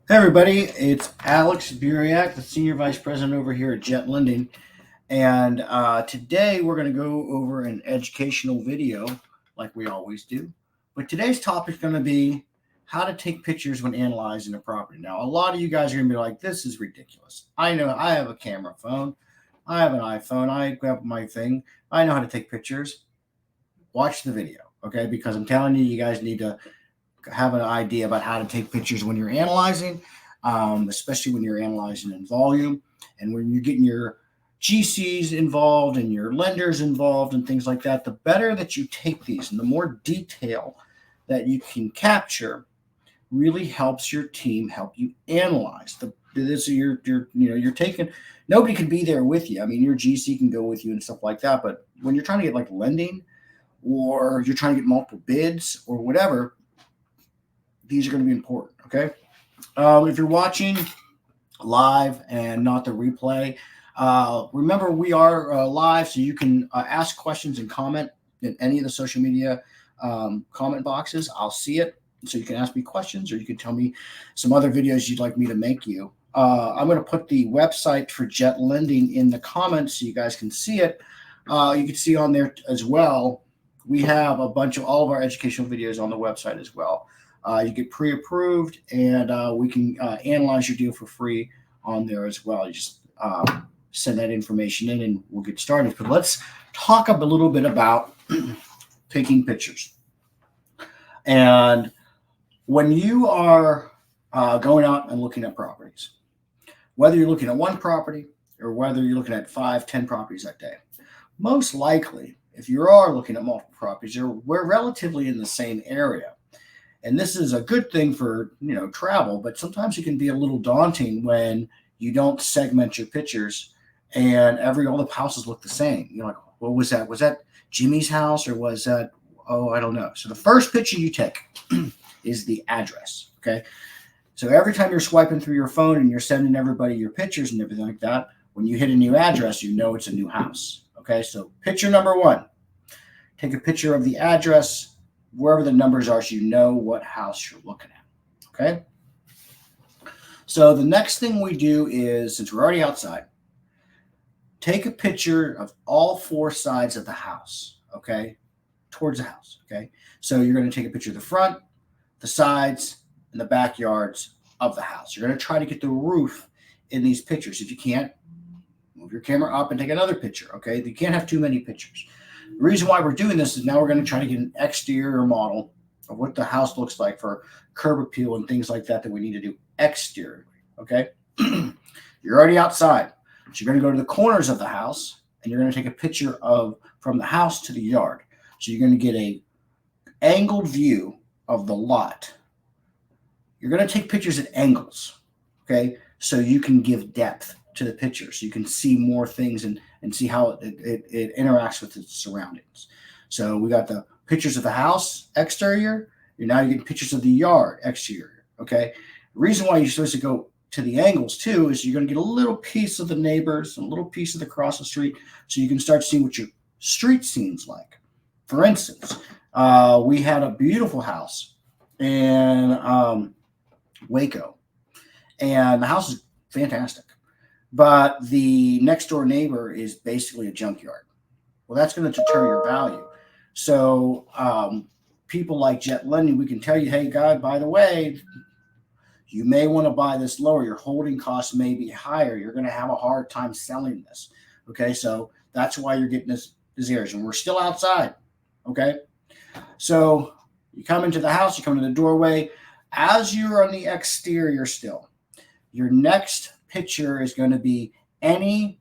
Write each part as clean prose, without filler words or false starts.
Hey everybody, it's Alex Buriak, the Senior Vice President over here at Jet Lending. And today we're going to go over an educational video like we always do. But today's topic is going to be how to take pictures when analyzing a property. Now, a lot of you guys are going to be like, this is ridiculous. I know I have a camera phone, I have an iPhone, I grab my thing, I know how to take pictures. Watch the video, okay? Because I'm telling you, you guys need to have an idea about how to take pictures when you're analyzing, especially when you're analyzing in volume and when you're getting your GCs involved and your lenders involved and things like that. The better that you take these and the more detail that you can capture really helps your team help you analyze the this you're taking. Nobody can be there with you. I mean, your GC can go with you and stuff like that, but when you're trying to get like lending or you're trying to get multiple bids or whatever, these are going to be important. Okay. If you're watching live and not the replay, remember we are live, so you can ask questions and comment in any of the social media comment boxes. I'll see it. So you can ask me questions or you can tell me some other videos you'd like me to make you. I'm going to put the website for Jet Lending in the comments so you guys can see it. You can see on there as well. We have a bunch of all of our educational videos on the website as well. You get pre-approved, and we can analyze your deal for free on there as well. You just send that information in, and we'll get started. But let's talk a little bit about taking pictures. And when you are going out and looking at properties, whether you're looking at one property or whether you're looking at 5, 10 properties that day, most likely, if you are looking at multiple properties, we're relatively in the same area. And this is a good thing for travel, but sometimes it can be a little daunting when you don't segment your pictures and all the houses look the same. You're like, what was that? Was that Jimmy's house or was that? Oh, I don't know. So the first picture you take is the address. Okay. So every time you're swiping through your phone and you're sending everybody your pictures and everything like that, when you hit a new address, you know it's a new house. Okay. So picture number one, take a picture of the address wherever the numbers are so you know what house you're looking at. Okay. So the next thing we do is, since we're already outside, take a picture of all 4 sides of the house. Okay. Towards the house. Okay. So you're going to take a picture of the front, the sides, and the backyards of the house. You're going to try to get the roof in these pictures. If you can't, move your camera up and take another picture. Okay. You can't have too many pictures. The reason why we're doing this is now we're going to try to get an exterior model of what the house looks like for curb appeal and things like that we need to do exteriorly. Okay. You're already outside. So you're going to go to the corners of the house and you're going to take a picture of from the house to the yard. So you're going to get a angled view of the lot. You're going to take pictures at angles. Okay. So you can give depth to the picture so you can see more things and see how it interacts with its surroundings. So we got the pictures of the house exterior. Now you're getting pictures of the yard exterior. Okay. The reason why you're supposed to go to the angles too is you're going to get a little piece of the neighbors, a little piece of the cross the street, so you can start seeing what your street scene's like. For instance, we had a beautiful house in Waco, and the house is fantastic. But the next door neighbor is basically a junkyard. Well, that's going to deter your value. So people like Jet Lending, we can tell you, hey, God, by the way, you may want to buy this lower. Your holding costs may be higher. You're going to have a hard time selling this. Okay, so that's why you're getting this areas. And we're still outside. Okay, so you come into the house, you come to the doorway. As you're on the exterior still, your next picture is going to be any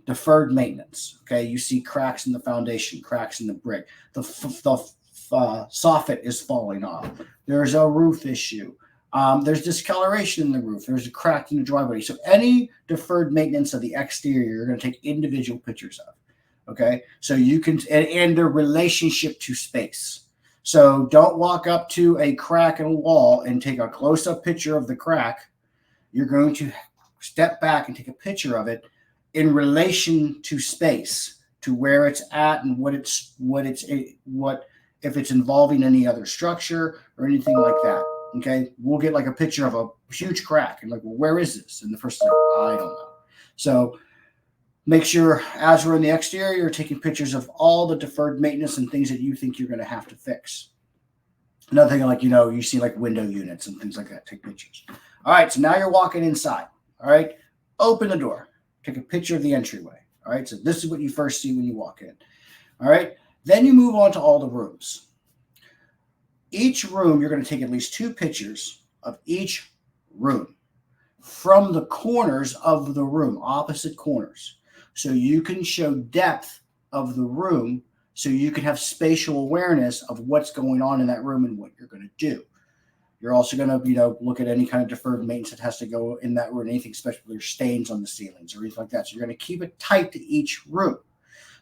deferred maintenance. Okay, you see cracks in the foundation, cracks in the brick, the soffit is falling off. There's a roof issue. There's discoloration in the roof. There's a crack in the driveway. So any deferred maintenance of the exterior, you're going to take individual pictures of. Okay, so you can and their relationship to space. So don't walk up to a crack in a wall and take a close-up picture of the crack. You're going to step back and take a picture of it in relation to space, to where it's at and what if it's involving any other structure or anything like that. Okay, we'll get like a picture of a huge crack and like, well, where is this? And the person's like, I don't know. So make sure as we're in the exterior, you're taking pictures of all the deferred maintenance and things that you think you're going to have to fix. Another thing, like, you see like window units and things like that, take pictures. All right, so now you're walking inside. All right, open the door, take a picture of the entryway. All right, so this is what you first see when you walk in. All right, then you move on to all the rooms. Each room, you're going to take at least 2 pictures of each room from the corners of the room, opposite corners. So you can show depth of the room, so you can have spatial awareness of what's going on in that room and what you're going to do. You're also going to, look at any kind of deferred maintenance that has to go in that room, anything special, there's stains on the ceilings or anything like that. So you're going to keep it tight to each room.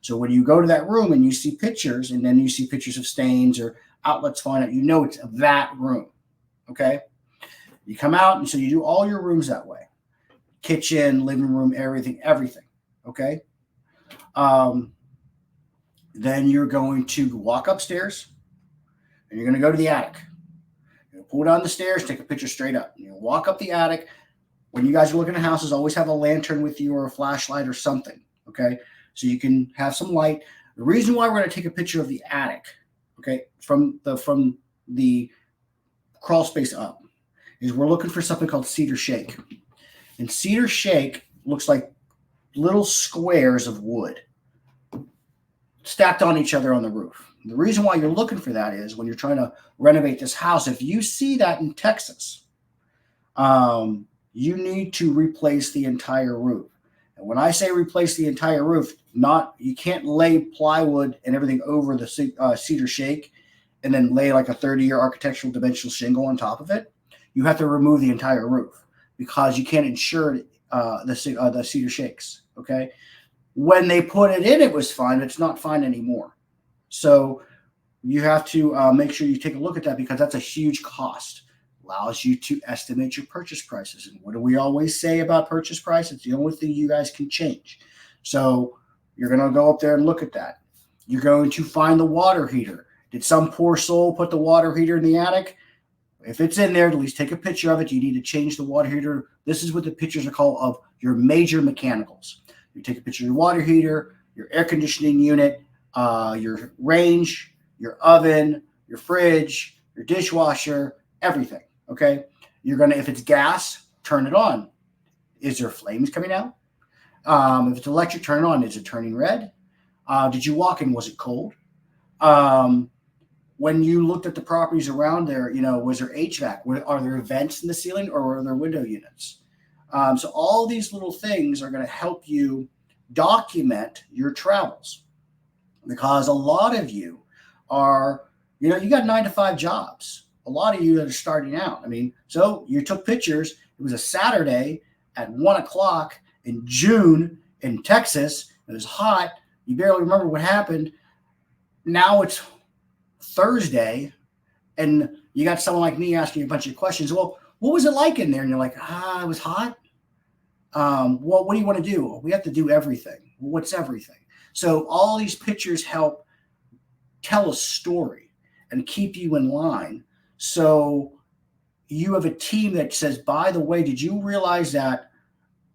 So when you go to that room and you see pictures, and then you see pictures of stains or outlets falling out, you know it's that room. Okay? You come out, and so you do all your rooms that way. Kitchen, living room, everything. Okay? Then you're going to walk upstairs, and you're going to go to the attic. You're going to pull down the stairs, take a picture straight up. You're going to walk up the attic. When you guys are looking at houses, always have a lantern with you or a flashlight or something. Okay? So you can have some light. The reason why we're going to take a picture of the attic, okay, from the crawl space up, is we're looking for something called cedar shake. And cedar shake looks like little squares of wood stacked on each other on the roof. The reason why you're looking for that is when you're trying to renovate this house, if you see that in Texas, you need to replace the entire roof. And when I say replace the entire roof, you can't lay plywood and everything over the cedar shake and then lay like a 30-year architectural dimensional shingle on top of it. You have to remove the entire roof because you can't insure the cedar shakes. Okay, when they put it in, it was fine. It's not fine anymore. So you have to make sure you take a look at that because that's a huge cost. Allows you to estimate your purchase prices. And what do we always say about purchase price? It's the only thing you guys can change. So you're going to go up there and look at that. You're going to find the water heater. Did some poor soul put the water heater in the attic? If it's in there, at least take a picture of it. You need to change the water heater. This is what the pictures are called of your major mechanicals. You take a picture of your water heater, your air conditioning unit, your range, your oven, your fridge, your dishwasher, everything. Okay, you're gonna, if it's gas, turn it on. Is there flames coming out? If it's electric, turn it on. Is it turning red? Did you walk in? Was it cold? When you looked at the properties around there, was there HVAC? Are there vents in the ceiling, or are there window units? So all these little things are going to help you document your travels, because a lot of you are, you got 9-to-5 jobs. A lot of you that are starting out. So you took pictures. It was a Saturday at 1:00 in June in Texas. It was hot. You barely remember what happened. Now it's Thursday, and you got someone like me asking you a bunch of questions. Well, what was it like in there? And you're like, it was hot. Well, what do you want to do? We have to do everything. Well, what's everything? So all these pictures help tell a story and keep you in line. So you have a team that says, by the way, did you realize that?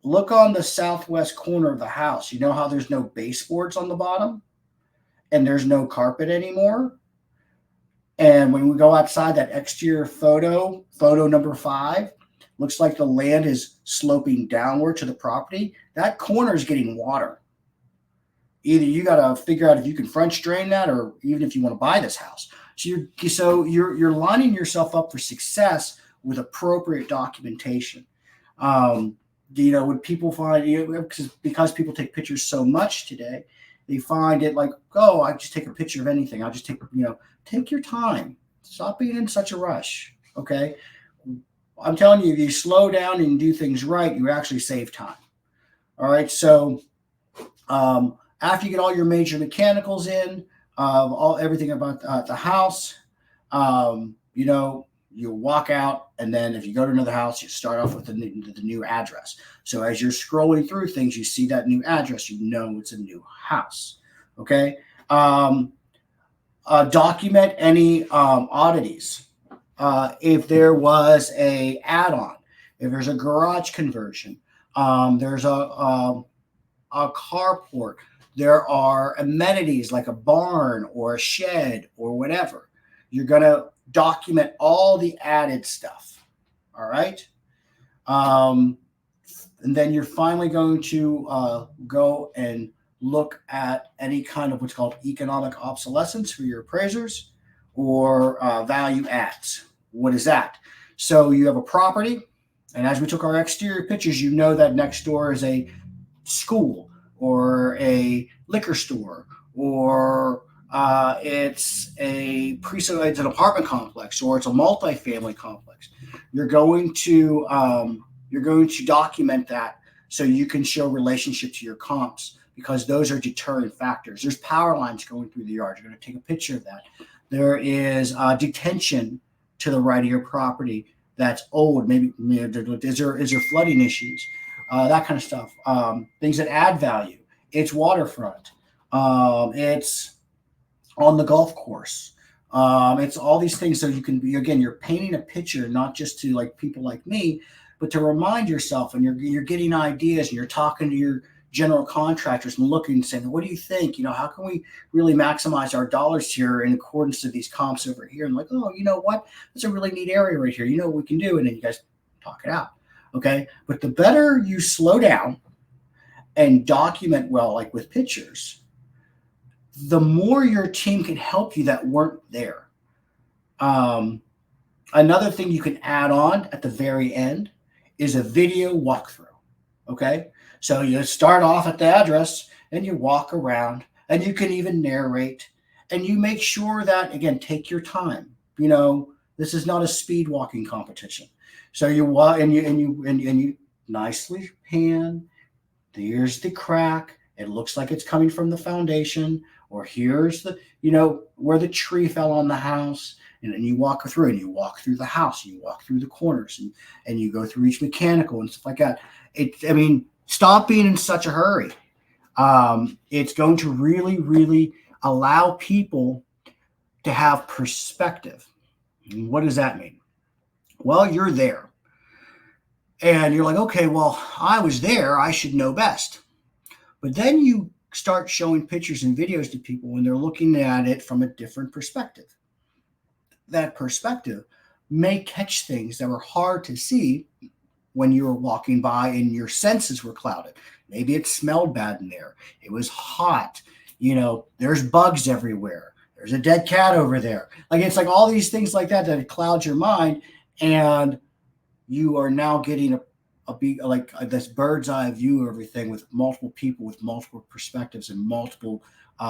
Look on the southwest corner of the house. You know how there's no baseboards on the bottom and there's no carpet anymore? And when we go outside, that exterior photo number 5, looks like the land is sloping downward to the property. That corner is getting water. Either you got to figure out if you can French drain that, or even if you want to buy this house. So you're lining yourself up for success with appropriate documentation. When people find, because people take pictures so much today, they find it like, I just take a picture of anything. I'll just take your time. Stop being in such a rush. Okay. I'm telling you, if you slow down and do things right, you actually save time. All right. So, after you get all your major mechanicals in, everything about the house, you walk out, and then if you go to another house, you start off with the new address. So as you're scrolling through things, you see that new address, it's a new house. Okay. Document any oddities. If there was a add-on, if there's a garage conversion, there's a carport, there are amenities like a barn or a shed or whatever. You're going to document all the added stuff. All right. Um, and then you're finally going to go and look at any kind of what's called economic obsolescence for your appraisers or value adds. What is that? So you have a property, and as we took our exterior pictures, you know that next door is a school or a liquor store or it's an apartment complex or it's a multifamily complex. You're going to document that so you can show relationship to your comps because those are deterrent factors. There's power lines going through the yard. You're going to take a picture of that. There is detention to the right of your property that's old. Maybe is there flooding issues? That kind of stuff. Things that add value. It's waterfront. It's on the golf course. It's all these things so you can be, again, you're painting a picture, not just to like people like me, but to remind yourself, and you're getting ideas and you're talking to your general contractors and looking and saying, what do you think? How can we really maximize our dollars here in accordance to these comps over here? And like, oh, you know what? That's a really neat area right here. You know what we can do? And then you guys talk it out. Okay. But the better you slow down and document well, like with pictures, the more your team can help you that weren't there. Another thing you can add on at the very end is a video walkthrough. Okay. So you start off at the address and you walk around and you can even narrate and you make sure that, again, take your time. This is not a speed walking competition. So you walk and you nicely pan. Here's the crack. It looks like it's coming from the foundation, or here's the, where the tree fell on the house. And then you walk through and you walk through the house, and you walk through the corners and you go through each mechanical and stuff like that. Stop being in such a hurry. It's going to really, really allow people to have perspective. And what does that mean? Well, you're there. And you're like, okay, well, I was there. I should know best. But then you start showing pictures and videos to people when they're looking at it from a different perspective. That perspective may catch things that were hard to see when you were walking by and your senses were clouded. Maybe it smelled bad in there. It was hot. There's bugs everywhere. There's a dead cat over there. It's like all these things like that cloud your mind, and you are now getting this bird's eye view of everything with multiple people with multiple perspectives and multiple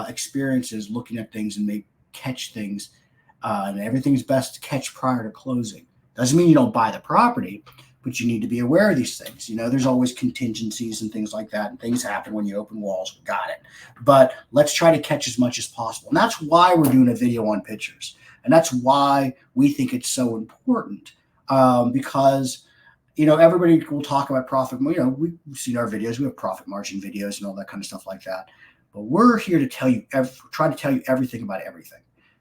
experiences looking at things, and they catch things. And everything's best to catch prior to closing. Doesn't mean you don't buy the property, but you need to be aware of these things. There's always contingencies and things like that, and things happen when you open walls. Got it. But let's try to catch as much as possible. And that's why we're doing a video on pictures. And that's why we think it's so important, because, everybody will talk about profit. We've seen our videos. We have profit margin videos and all that kind of stuff like that. But we're here to try to tell you everything about everything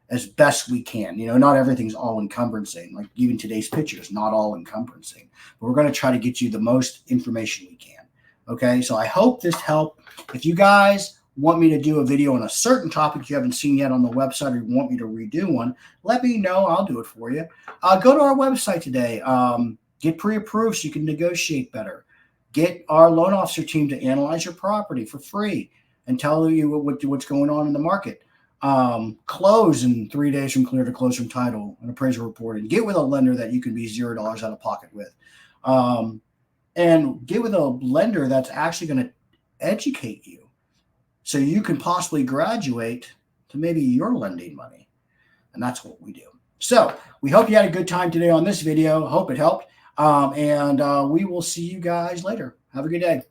as best we can. Not everything's all encumberancing. Like even today's picture is not all encumberancing, but we're going to try to get you the most information we can. Okay. So I hope this helped. If you guys want me to do a video on a certain topic you haven't seen yet on the website, or you want me to redo one, let me know. I'll do it for you. Go to our website today. Get pre-approved so you can negotiate better. Get our loan officer team to analyze your property for free and tell you what's going on in the market. Close in 3 days from clear to close from title, an appraisal report, and get with a lender that you can be $0 out of pocket with. And get with a lender that's actually going to educate you so you can possibly graduate to maybe your lending money. And that's what we do. So we hope you had a good time today on this video. Hope it helped. And we will see you guys later. Have a good day.